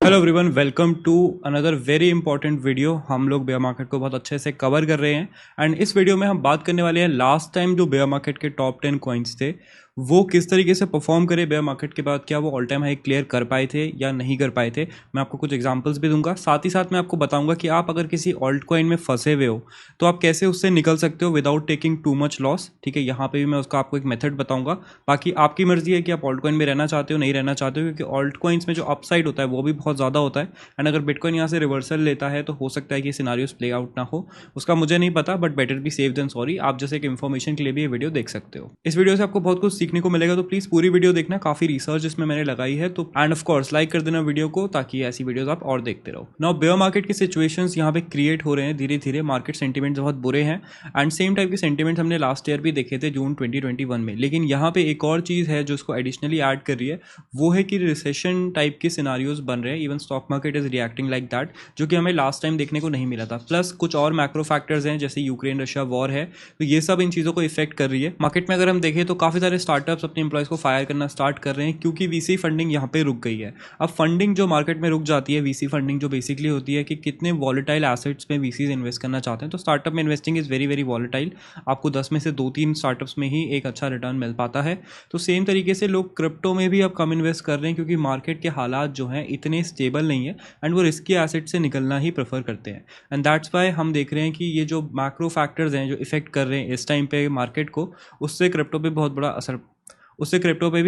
Hello everyone, welcome to another very important video. हम लोग bear market को बहुत अच्छे से कवर कर रहे हैं एंड इस वीडियो में हम बात करने वाले हैं लास्ट टाइम जो बेयर मार्केट के टॉप 10 कॉइन्स थे वो किस तरीके से परफॉर्म करे बेयर मार्केट के बाद। क्या वो ऑल टाइम हाई क्लियर कर पाए थे या नहीं कर पाए थे। मैं आपको कुछ एग्जांपल्स भी दूंगा, साथ ही साथ मैं आपको बताऊंगा कि आप अगर किसी ऑल्ट कॉइन में फंसे हुए हो तो आप कैसे उससे निकल सकते हो without taking too much loss. ठीक है, यहाँ पे भी मैं उसका आपको एक मेथड बताऊंगा। बाकी आपकी मर्जी है कि आप ऑल्ट कॉइन में रहना चाहते हो नहीं रहना चाहते हो, क्योंकि ऑल्ट कॉइन्स में जो अपसाइड होता है वो भी बहुत ज़्यादा होता है एंड अगर बिटकॉइन यहाँ से रिवर्सल लेता है तो हो सकता है कि सिनारियोस प्ले आउट ना हो। उसका मुझे नहीं पता, but better be safe than sorry. आप जैसे एक इन्फॉर्मेशन के लिए भी ये वीडियो देख सकते हो। इस वीडियो से आपको बहुत कुछ सीखने को मिलेगा, तो प्लीज पूरी वीडियो देखना, काफी रिसर्च इसमें मैंने लगाई है। तो एंड ऑफ कोर्स लाइक कर देना वीडियो को, ताकि ऐसी वीडियोस आप और देखते रहो। नाउ बेयर मार्केट की सिचुएशंस यहाँ पे क्रिएट हो रहे हैं धीरे धीरे। मार्केट सेंटीमेंट्स बहुत बुरे हैं एंड सेम टाइप के सेंटीमेंट्स हमने लास्ट ईयर भी देखे थे जून 2021 में। लेकिन यहाँ पे एक और चीज़ है जो इसको एडिशनली ऐड कर रही है, वो है कि रिसेशन टाइप के सिनारियोज बन रहे हैं। Even stock market is reacting like that, जो कि हमें लास्ट टाइम देखने को नहीं मिला था। प्लस कुछ और मैक्रो फैक्टर्स हैं जैसे यूक्रेन रशिया वॉर है, तो ये सब इन चीज़ों को इफेक्ट कर रही है। मार्केट में अगर हम देखें तो काफ़ी सारे स्टार्टअप्स अपने एम्प्लॉयज़ को फायर करना स्टार्ट कर रहे हैं, क्योंकि वीसी फंडिंग यहाँ पे रुक गई है। अब फंडिंग जो मार्केट में रुक जाती है, वीसी फंडिंग जो बेसिकली होती है कि कितने वॉलेटाइल एसेट्स में वीसीज इन्वेस्ट करना चाहते हैं। तो स्टार्टअप में investing is very very volatile. आपको 10 में से 2-3 स्टार्टअप्स में ही एक अच्छा रिटर्न मिल पाता है। तो सेम तरीके से लोग क्रिप्टो में भी अब कम इन्वेस्ट कर रहे हैं, क्योंकि मार्केट के हालात जो हैं इतने स्टेबल नहीं है एंड वो रिस्की एसेट से निकलना ही प्रेफर करते हैं। एंड दैट्स वाई हम देख रहे हैं कि ये जो मैक्रो फैक्टर्स हैं जो इफेक्ट कर रहे हैं इस टाइम पे मार्केट को, उससे क्रिप्टो पे भी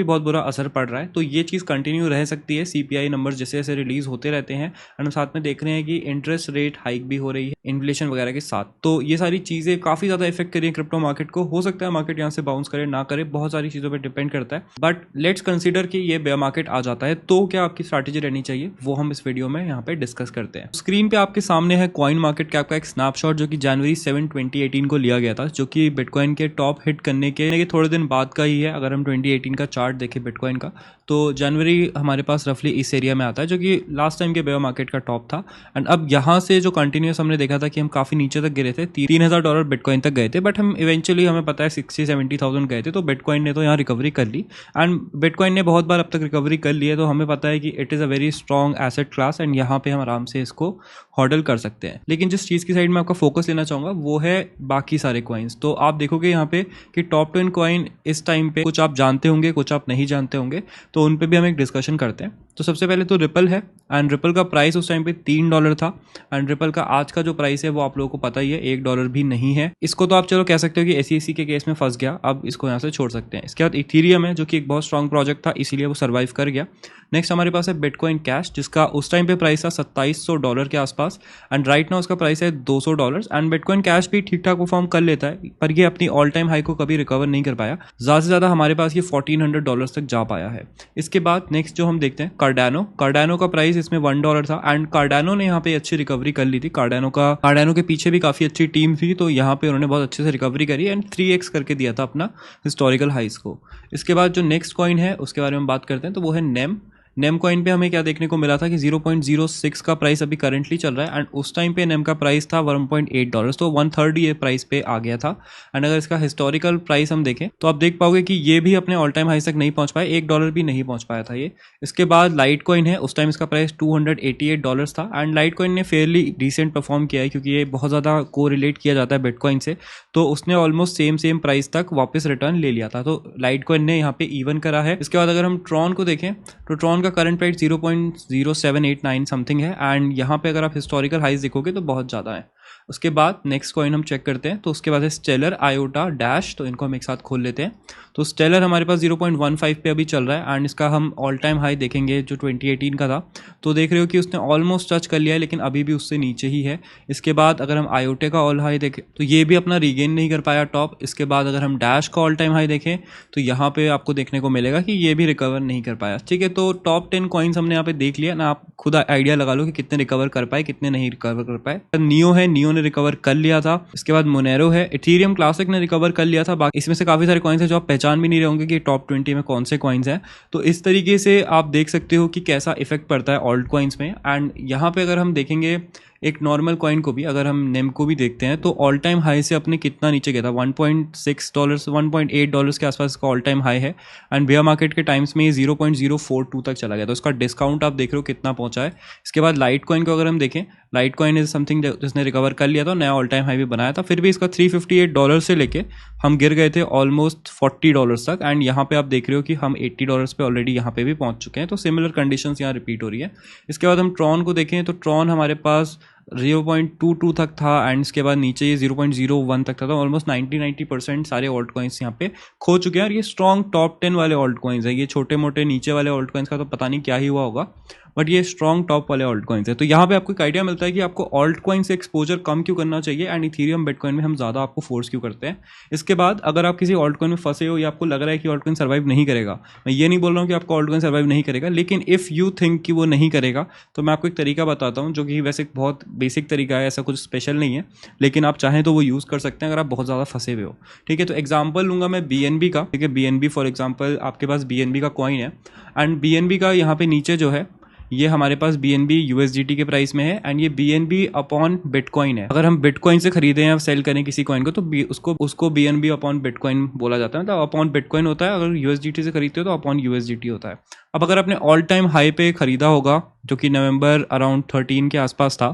बहुत बुरा असर पड़ रहा है। तो ये चीज़ कंटिन्यू रह सकती है। सीपीआई नंबर्स जैसे जैसे रिलीज होते रहते हैं एंड हम साथ में देख रहे हैं कि इंटरेस्ट रेट हाइक भी हो रही है इन्फ्लेशन वगैरह के साथ। तो ये सारी चीज़ें काफ़ी ज़्यादा इफेक्ट करी है क्रिप्टो मार्केट को। हो सकता है मार्केट यहाँ से बाउंस करे ना करे, बहुत सारी चीज़ों पर डिपेंड करता है। बट लेट्स कंसिडर कि ये बेयर मार्केट आ जाता है तो क्या आपकी स्ट्रैटेजी रहनी चाहिए, वो हम इस वीडियो में यहाँ पे डिस्कस करते हैं। स्क्रीन पे आपके सामने है कॉइन मार्केट कैप का एक स्नैपशॉट, जो कि जनवरी 7, 2018 को लिया गया था, जो कि बिटकॉइन के टॉप हिट करने के थोड़े दिन बाद का ही है। अगर हम 2018 का चार्ट देखें बिटकॉइन का, तो जनवरी हमारे पास रफली इस एरिया में आता है, जो कि लास्ट टाइम के बेयर मार्केट का टॉप था। एंड अब यहाँ से जो कंटिन्यूस हमने देखा था कि हम काफ़ी नीचे तक गिरे थे, $3,000 बिटकॉइन तक गए थे, बट हम इवेंचुअली हमें पता है 60-70,000 गए थे। तो बिटकॉइन ने तो यहाँ रिकवरी कर ली एंड बिटकॉइन ने बहुत बार अब तक रिकवरी कर ली है। तो हमें पता है कि it is a very strong asset class and यहाँ पे हम आराम से इसको हॉडल कर सकते हैं। लेकिन जिस चीज़ की साइड में आपका फोकस लेना चाहूँगा वो है बाकी सारे कॉइन्स। तो आप देखोगे यहाँ पे कि टॉप 10 कॉइन इस टाइम पे कुछ आप जानते होंगे, कुछ आप नहीं जानते होंगे, तो उन पे भी हम एक डिस्कशन करते हैं। तो सबसे पहले तो रिपल है एंड रिपल का प्राइस उस टाइम पे $3 था एंड रिपल का आज का जो प्राइस है वो आप लोगों को पता ही है, $1 भी नहीं है। इसको तो आप चलो कह सकते हो कि SEC के केस में फंस गया, अब इसको यहाँ से छोड़ सकते हैं। इसके बाद इथीरियम है, जो कि एक बहुत स्ट्रॉन्ग प्रोजेक्ट था, इसीलिए वो सर्वाइव कर गया। नेक्स्ट हमारे पास है बिटकॉइन कैश, जिसका उस टाइम पे प्राइस था $2700 के आसपास एंड राइट नाउ उसका प्राइस है $200 एंड बिटकॉइन कैश भी ठीक ठाक परफॉर्म कर लेता है, पर ये अपनी ऑल टाइम हाई को कभी रिकवर नहीं कर पाया। ज़्यादा से ज़्यादा हमारे पास ये $1400 तक जा पाया है। इसके बाद नेक्स्ट जो हम देखते हैं कार्डानो का प्राइस इसमें $1 था एंड कार्डानो ने यहाँ पे अच्छी रिकवरी कर ली थी। कार्डानो के पीछे भी काफ़ी अच्छी टीम थी, तो यहाँ पे उन्होंने बहुत अच्छे से रिकवरी करी एंड 3x करके दिया था अपना हिस्टोरिकल हाइस को। इसके बाद जो नेक्स्ट कॉइन है उसके बारे में बात करते हैं, तो वो है नेम कॉइन पे हमें क्या देखने को मिला था कि 0.06 का प्राइस अभी करंटली चल रहा है एंड उस टाइम पे नेम का प्राइस था $1.8, तो 1/3 ये प्राइस पे आ गया था। एंड अगर इसका हिस्टोरिकल प्राइस हम देखें तो आप देख पाओगे कि ये भी अपने ऑल टाइम हाई तक नहीं पहुंच पाए, $1 भी नहीं पहुंच पाया था ये। इसके बाद लाइट कॉइन है, उस टाइम इसका प्राइस $288 था एंड लाइट कॉइन ने फेयरली डिसेंट परफॉर्म किया है, क्योंकि ये बहुत ज़्यादा को रिलेट किया जाता है बिटकॉइन से, तो उसने ऑलमोस्ट सेम प्राइस तक वापस रिटर्न ले लिया था। तो लाइट कॉइन ने यहाँ पे इवन करा है। इसके बाद अगर हम ट्रॉन को देखें तो ट्रॉन करंट प्राइस 0.0789 समथिंग है एंड यहाँ पे अगर आप हिस्टोरिकल हाइज देखोगे तो बहुत ज़्यादा है। उसके बाद नेक्स्ट कॉइन हम चेक करते हैं, तो उसके बाद है स्टेलर, आयोटा, डैश। तो इनको हम एक साथ खोल लेते हैं। तो स्टेलर हमारे पास 0.15 पे अभी चल रहा है एंड इसका हम ऑल टाइम हाई देखेंगे जो 2018 का था, तो देख रहे हो कि उसने ऑलमोस्ट टच कर लिया है, लेकिन अभी भी उससे नीचे ही है। इसके बाद अगर हम आयोटे का ऑल हाई देखें तो ये भी अपना रीगेन नहीं कर पाया टॉप। इसके बाद अगर हम डैश का ऑल टाइम हाई देखें तो यहाँ पे आपको देखने को मिलेगा कि ये भी रिकवर नहीं कर पाया। ठीक है, तो टॉप 10 कॉइन्स हमने यहाँ पे देख लिया ना, आप खुद आइडिया लगा लो कि कितने रिकवर कर पाए कितने नहीं रिकवर कर पाए। नियो है, नियो ने रिकवर कर लिया था। इसके बाद मोनेरो है, इथीरियम क्लासिक ने रिकवर कर लिया था। बाकी इसमें से काफी सारे कॉइन्स हैं जो आप पहचान भी नहीं रहे होंगे कि टॉप 20 में कौन से कॉइन्स हैं। तो इस तरीके से आप देख सकते हो कि कैसा इफेक्ट पड़ता है ऑल्ट कॉइन्स में। एंड यहाँ पे अगर हम देखेंगे एक नॉर्मल कॉइन को भी, अगर हम नेम को भी देखते हैं तो ऑल टाइम हाई से अपने कितना नीचे गया था, $1.6 $1.8 के आसपास इसका ऑल टाइम हाई है। एंड बेयर मार्केट के टाइम्स में ये 0.042 तक चला गया, तो इसका डिस्काउंट आप देख रहे हो कितना पहुंचा है। इसके बाद लाइट कॉइन को अगर हम देखें, लाइट कॉइन इज समथिंग जिसने रिकवर कर लिया था, नया ऑल टाइम हाई भी बनाया था, फिर भी इसका $358 से लेके हम गिर गए थे ऑलमोस्ट $40 तक। एंड यहाँ पे आप देख रहे हो कि हम $80 पे ऑलरेडी यहाँ पे भी पहुंच चुके हैं, तो सिमिलर कंडीशंस यहाँ रिपीट हो रही है। इसके बाद हम ट्रॉन को देखें तो ट्रॉन हमारे पास 0.22 तक था, एंड इसके बाद नीचे ये 0.01 तक था, तो ऑलमोस्ट 90% सारे ऑल्ट कॉइन्स यहाँ पे खो चुके हैं। और ये स्ट्रॉन्ग टॉप 10 वाले ऑल्ट कॉइन्स है, ये छोटे मोटे नीचे वाले ऑल्ट कॉइन्स का तो पता नहीं क्या ही हुआ होगा, बट ये स्ट्रॉन्ग टॉप वाले ऑल्ट कॉइन्स है। तो यहाँ पे आपको एक आइडिया मिलता है कि आपको ऑल्ट कॉइन से एक्सपोजर कम क्यों करना चाहिए, एंड इथीरियम बिटकॉइन में हम ज़्यादा आपको फोर्स क्यों करते हैं। इसके बाद अगर आप किसी ऑल्ट कॉइन में फंसे हो या आपको लग रहा है कि ऑल्ट कॉइन सर्वाइव नहीं करेगा, मैं ये नहीं बोल रहा हूँ कि आपका ऑल्ट कॉइन सर्वाइव नहीं करेगा, लेकिन इफ़ यू थिंक कि वो नहीं करेगा, तो मैं आपको एक तरीका बताता हूँ जो कि वैसे बहुत बेसिक तरीका है, ऐसा कुछ स्पेशल नहीं है, लेकिन आप चाहें तो वो यूज़ कर सकते हैं अगर आप बहुत ज़्यादा फंसे हुए हो। ठीक है, तो एग्जाम्पल लूँगा मैं BNB का। ठीक है, BNB फॉर एग्जाम्पल आपके पास BNB का कॉइन है, एंड BNB का यहाँ पे नीचे जो है ये हमारे पास BNB USDT के प्राइस में है, एंड ये BNB अपॉन बिटकॉइन है। अगर हम बिटकॉइन से खरीदें या सेल करें किसी कॉइन को, तो उसको BNB अपॉन बिटकॉइन बोला जाता है, मतलब अपॉन बिटकॉइन होता है। अगर USDT से खरीदते हो तो अपॉन USDT होता है। अब अगर आपने ऑल टाइम हाई पे खरीदा होगा जो कि नवंबर अराउंड 13 के आसपास था,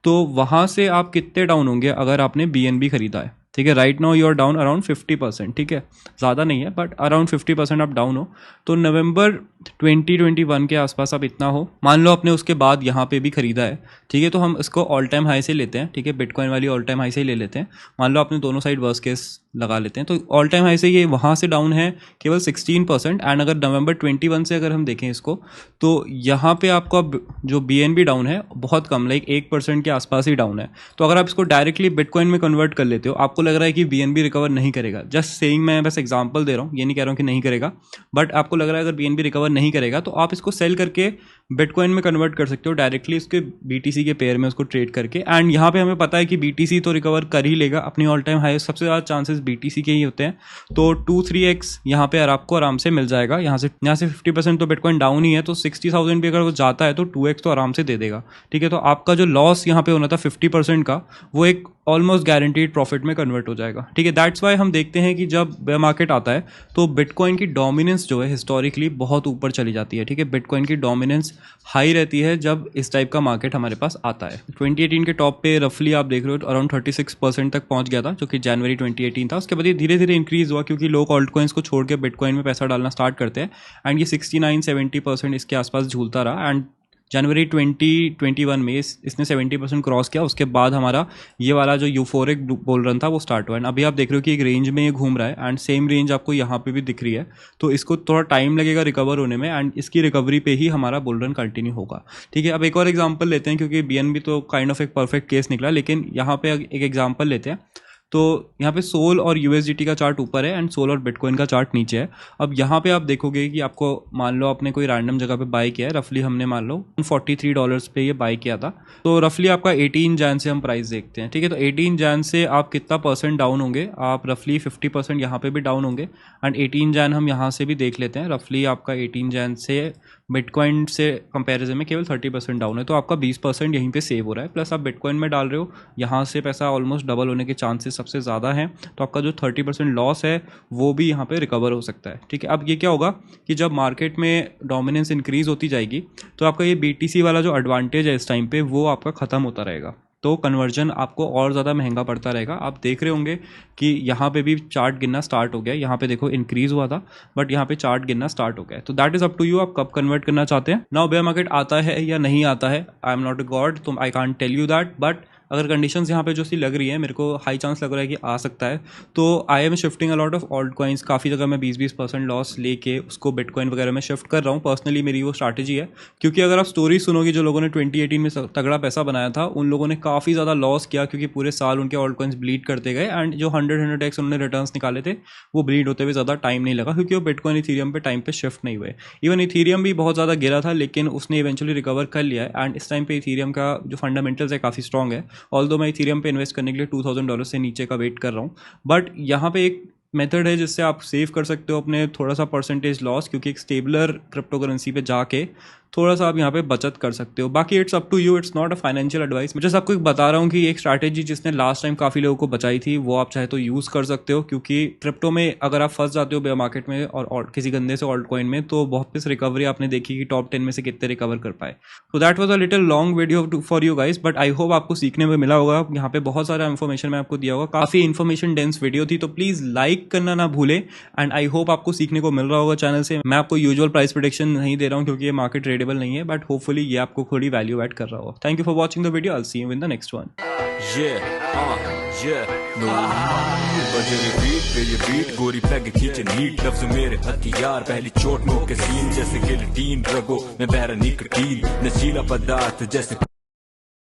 तो वहाँ से आप कितने डाउन होंगे अगर आपने BNB खरीदा है। ठीक है, right now you are down around 50%। ठीक है, ज़्यादा नहीं है बट अराउंड 50% आप डाउन हो। तो नवंबर 2021 के आसपास आप इतना हो, मान लो आपने उसके बाद यहाँ पे भी खरीदा है। ठीक है, तो हम इसको ऑल टाइम हाई से लेते हैं। ठीक है, बिटकॉइन वाली ऑल टाइम हाई से ही ले लेते हैं। मान लो आपने दोनों साइड वर्स्ट केस लगा लेते हैं, तो ऑल टाइम हाई से ये वहाँ से डाउन है केवल 16%। एंड अगर नवंबर 21 से अगर हम देखें इसको, तो यहाँ पे आपका जो BNB डाउन है बहुत कम, लाइक 1% के आसपास ही डाउन है। तो अगर आप इसको डायरेक्टली बिटकॉइन में कन्वर्ट कर लेते हो, आपको लग रहा है कि BNB रिकवर नहीं करेगा, जस्ट सेइंग, मैं बस एग्जांपल दे रहा हूँ, ये नहीं कह रहा हूँ कि नहीं करेगा, बट आपको लग रहा है अगर BNB रिकवर नहीं करेगा तो आप इसको सेल करके बिटकॉइन में कन्वर्ट कर सकते हो डायरेक्टली उसके BTC के पेयर में उसको ट्रेड करके। एंड यहाँ पे हमें पता है कि BTC तो रिकवर कर ही लेगा अपनी ऑल टाइम हाई, सबसे ज़्यादा चांसेस BTC के ही होते हैं, तो 2-3x यहाँ पे आपको आराम से मिल जाएगा। यहाँ से 50% तो बिटकॉइन डाउन ही है, तो 60,000 भी अगर वो जाता है तो 2x तो आराम से दे देगा। ठीक है, तो आपका जो लॉस यहाँ पे होना था 50% का, वो एक ऑलमोस्ट गारंटीड प्रॉफिट में कन्वर्ट हो जाएगा। ठीक है, दैट्स वाई हम देखते हैं कि जब बेयर मार्केट आता है तो बिटकॉइन की डोमिनेंस जो है हिस्टोरिकली बहुत ऊपर चली जाती है। ठीक है, बिटकॉइन की डोमिनेंस हाई रहती है जब इस टाइप का मार्केट हमारे पास आता है। 2018 के टॉप पे रफली आप देख रहे हो अराउंड 36% तक पहुंच गया था, जो कि जनवरी 2018 था। उसके बाद ये धीरे धीरे इंक्रीज हुआ क्योंकि लोग ऑल्ट कॉइन्स को छोड़ के बिटकॉइन में पैसा डालना स्टार्ट करते हैं, एंड ये 69-70% इसके आसपास झूलता रहा। एंड जनवरी 2021 में इसने 70% क्रॉस किया। उसके बाद हमारा ये वाला जो यूफोरिक बुल रन था वो स्टार्ट हुआ। एंड अभी आप देख रहे हो कि एक रेंज में ये घूम रहा है, एंड सेम रेंज आपको यहाँ पे भी दिख रही है, तो इसको थोड़ा टाइम लगेगा रिकवर होने में, एंड इसकी रिकवरी पे ही हमारा बुल रन कंटिन्यू होगा। ठीक है, अब एक और एग्जांपल लेते हैं, क्योंकि BNB तो काइंड ऑफ एक परफेक्ट केस निकला, लेकिन यहाँ पे एक एग्जांपल लेते हैं। तो यहाँ पे सोल और USDT का चार्ट ऊपर है एंड सोल और बिटकॉइन का चार्ट नीचे है। अब यहाँ पे आप देखोगे कि आपको, मान लो आपने कोई रैंडम जगह पे बाय किया है, रफली हमने मान लो $43 पे ये बाय किया था, तो रफली आपका 18 जैन से हम प्राइस देखते हैं। ठीक है, तो 18 जैन से आप कितना % डाउन होंगे, आप रफली 50% यहाँ पे भी डाउन होंगे। एंड 18 जैन हम यहाँ से भी देख लेते हैं, रफली आपका 18 जैन से बिटकॉइन से कंपैरिजन में केवल 30% डाउन है, तो आपका 20% यहीं पे सेव हो रहा है। प्लस आप बिटकॉइन में डाल रहे हो, यहाँ से पैसा ऑलमोस्ट डबल होने के चांसेस सबसे ज़्यादा हैं, तो आपका जो 30% लॉस है वो भी यहाँ पे रिकवर हो सकता है। ठीक है, अब ये क्या होगा कि जब मार्केट में डोमिनेंस इंक्रीज होती जाएगी तो आपका ये BTC वाला जो एडवांटेज है इस टाइम पे वो आपका ख़त्म होता रहेगा, तो कन्वर्जन आपको और ज़्यादा महंगा पड़ता रहेगा। आप देख रहे होंगे कि यहाँ पे भी चार्ट गिनना स्टार्ट हो गया, यहाँ पे देखो इंक्रीज हुआ था बट यहाँ पे चार्ट गिनना स्टार्ट हो गया है। तो that is up to you, आप कब कन्वर्ट करना चाहते हैं। नाउ बेयर मार्केट आता है या नहीं आता है, I am not a god, तो I can't tell you that, but अगर कंडीशंस यहाँ पे जो सी लग रही है, मेरे को हाई चांस लग रहा है कि आ सकता है, तो I am shifting a lot of alt coins. काफ़ी जगह मैं 20% लॉस लेके उसको बिटकॉइन वगैरह में शिफ्ट कर रहा हूँ। पर्सनली मेरी वो स्ट्रैटेजी है, क्योंकि अगर आप स्टोरी सुनोगे जो लोगों ने 2018 में तगड़ा पैसा बनाया था, उन लोगों ने काफ़ी ज़्यादा लॉस किया क्योंकि पूरे साल उनके ऑल्ट कॉइन्स ब्लीड करते गए, एंड जो 100x उन्होंने रिटर्न्स निकाले थे वो ब्लीड होते हुए ज़्यादा टाइम नहीं लगा, क्योंकि वो बिटकॉइन इथीरियम पे टाइम पे शिफ्ट नहीं हुए। इवन इथीरियम भी बहुत ज़्यादा गिरा था, लेकिन उसने इवेंचुअली रिकवर कर लिया है, एंड इस टाइम पे इथीरियम का जो फंडामेंटल्स है काफ़ी स्ट्रॉग है। ऑल्दो मैं इथीरियम पे इन्वेस्ट करने के लिए $2,000 से नीचे का वेट कर रहा हूँ, बट यहाँ पे एक मेथड है जिससे आप सेव कर सकते हो अपने थोड़ा सा परसेंटेज लॉस, क्योंकि एक स्टेबलर क्रिप्टो करेंसी पे जाके थोड़ा सा आप यहाँ पे बचत कर सकते हो। बाकी it's up to you, it's not a financial advice. मैं जस्ट आपको बता रहा हूँ कि एक स्ट्रैटेजी जिसने लास्ट टाइम काफ़ी लोगों को बचाई थी वो आप चाहे तो यूज़ कर सकते हो, क्योंकि क्रिप्टो में अगर आप फंस जाते हो बेयर मार्केट में और किसी गंदे से ऑल्ट कॉइन में, तो बहुत पिस रिकवरी आपने देखी कि टॉप 10 में से कितने रिकवर कर पाए। तो that was a little long video for you guys, but I hope आपको सीखने में मिला होगा। यहाँ पे बहुत सारा इन्फॉर्मेशन मैं आपको दिया होगा, काफ़ी इन्फॉर्मेशन डेंस वीडियो थी, तो प्लीज़ लाइक करना ना भूले। एंड आई होप आपको सीखने को मिल रहा होगा चैनल से। मैं आपको यूजुअल प्राइस प्रेडिक्शन नहीं दे रहा हूँ क्योंकि ये मार्केट ट्रेडेबल नहीं है, बट होपफुली ये आपको थोड़ी वैल्यू ऐड कर रहा हो। Thank you for watching the video, I will see you in the next one. बजे रिपीट पे ये बीट, गोरी पैग खींचे नीट, लफ्ज मेरे हथियार, पहली चोट मुंह के सीन जैसे गिल्टीन, रगो में बहरा निकटीन, नशीला पदार्थ जैसे